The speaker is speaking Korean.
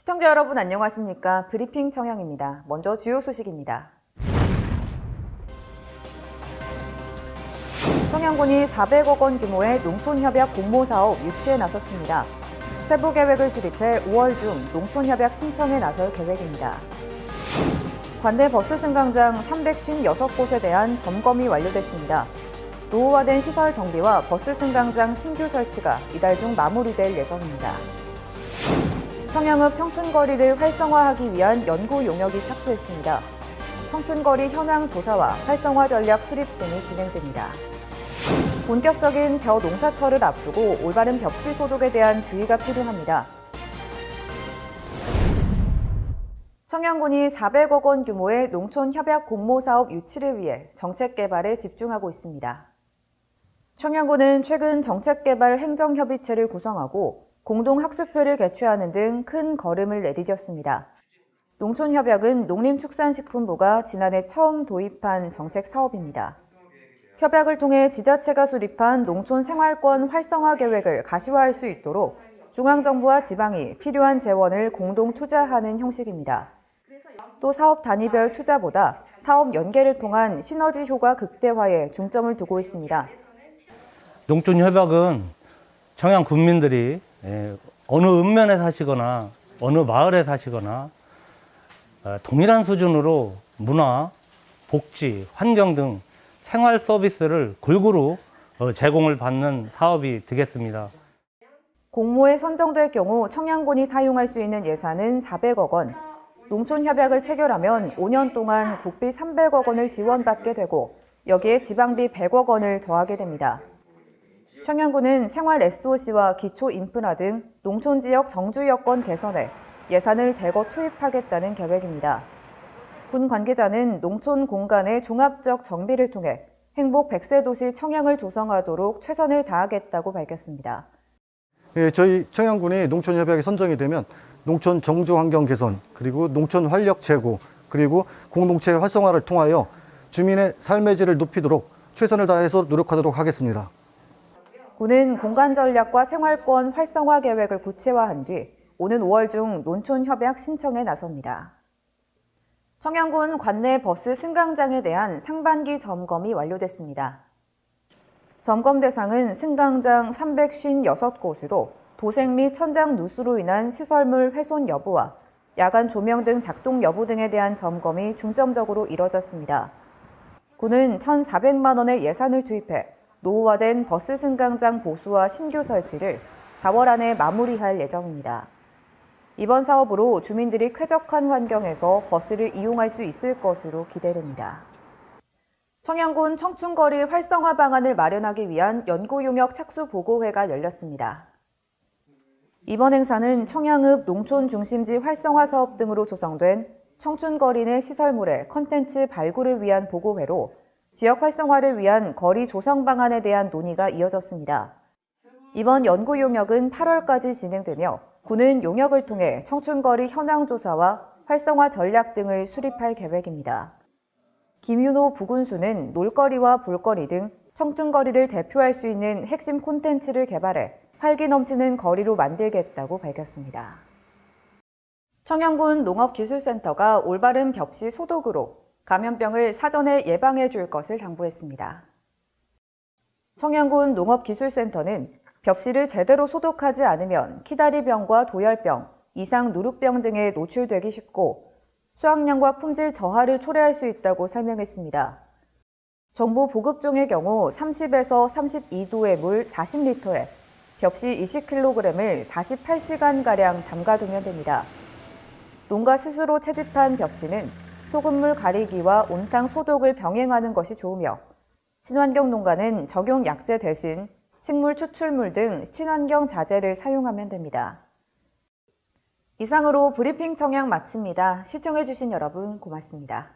시청자 여러분 안녕하십니까? 브리핑 청양입니다. 먼저 주요 소식입니다. 청양군이 400억 원 규모의 농촌협약 공모사업 유치에 나섰습니다. 세부 계획을 수립해 5월 중 농촌협약 신청에 나설 계획입니다. 관내 버스 승강장 356곳에 대한 점검이 완료됐습니다. 노후화된 시설 정비와 버스 승강장 신규 설치가 이달 중 마무리될 예정입니다. 청양읍 청춘거리를 활성화하기 위한 연구 용역이 착수했습니다. 청춘거리 현황 조사와 활성화 전략 수립 등이 진행됩니다. 본격적인 벼 농사철을 앞두고 올바른 벽시 소독에 대한 주의가 필요합니다. 청양군이 400억 원 규모의 농촌협약 공모사업 유치를 위해 정책 개발에 집중하고 있습니다. 청양군은 최근 정책개발 행정협의체를 구성하고 공동학습회를 개최하는 등 큰 걸음을 내디뎠습니다. 농촌협약은 농림축산식품부가 지난해 처음 도입한 정책 사업입니다. 협약을 통해 지자체가 수립한 농촌 생활권 활성화 계획을 가시화할 수 있도록 중앙정부와 지방이 필요한 재원을 공동 투자하는 형식입니다. 또 사업 단위별 투자보다 사업 연계를 통한 시너지 효과 극대화에 중점을 두고 있습니다. 농촌협약은 청양 군민들이 어느 읍면에 사시거나 어느 마을에 사시거나 동일한 수준으로 문화, 복지, 환경 등 생활 서비스를 골고루 제공을 받는 사업이 되겠습니다. 공모에 선정될 경우 청양군이 사용할 수 있는 예산은 400억 원, 농촌협약을 체결하면 5년 동안 국비 300억 원을 지원받게 되고 여기에 지방비 100억 원을 더하게 됩니다. 청양군은 생활 SOC와 기초 인프라 등 농촌 지역 정주 여건 개선에 예산을 대거 투입하겠다는 계획입니다. 군 관계자는 농촌 공간의 종합적 정비를 통해 행복 100세 도시 청양을 조성하도록 최선을 다하겠다고 밝혔습니다. 저희 청양군이 농촌협약에 선정이 되면 농촌 정주 환경 개선, 그리고 농촌 활력 제고, 그리고 공동체 활성화를 통하여 주민의 삶의 질을 높이도록 최선을 다해서 노력하도록 하겠습니다. 군은 공간 전략과 생활권 활성화 계획을 구체화한 뒤 오는 5월 중 농촌협약 신청에 나섭니다. 청양군 관내 버스 승강장에 대한 상반기 점검이 완료됐습니다. 점검 대상은 승강장 356곳으로 도색 및 천장 누수로 인한 시설물 훼손 여부와 야간 조명 등 작동 여부 등에 대한 점검이 중점적으로 이뤄졌습니다. 군은 1,400만 원의 예산을 투입해 노후화된 버스 승강장 보수와 신규 설치를 4월 안에 마무리할 예정입니다. 이번 사업으로 주민들이 쾌적한 환경에서 버스를 이용할 수 있을 것으로 기대됩니다. 청양군 청춘거리 활성화 방안을 마련하기 위한 연구용역 착수 보고회가 열렸습니다. 이번 행사는 청양읍 농촌 중심지 활성화 사업 등으로 조성된 청춘거리 내 시설물의 컨텐츠 발굴을 위한 보고회로 지역 활성화를 위한 거리 조성 방안에 대한 논의가 이어졌습니다. 이번 연구 용역은 8월까지 진행되며 군은 용역을 통해 청춘거리 현황 조사와 활성화 전략 등을 수립할 계획입니다. 김윤호 부군수는 놀거리와 볼거리 등 청춘거리를 대표할 수 있는 핵심 콘텐츠를 개발해 활기 넘치는 거리로 만들겠다고 밝혔습니다. 청양군 농업기술센터가 올바른 벽시 소독으로 감염병을 사전에 예방해 줄 것을 당부했습니다. 청양군 농업기술센터는 벽시를 제대로 소독하지 않으면 키다리병과 도열병, 이상 누룩병 등에 노출되기 쉽고 수확량과 품질 저하를 초래할 수 있다고 설명했습니다. 정부 보급종의 경우 30에서 32도의 물 40리터에 벽시 20kg을 48시간가량 담가두면 됩니다. 농가 스스로 채집한 벽시는 소금물 가리기와 온탕 소독을 병행하는 것이 좋으며 친환경 농가는 적용 약재 대신 식물 추출물 등 친환경 자재를 사용하면 됩니다. 이상으로 브리핑 청양 마칩니다. 시청해주신 여러분 고맙습니다.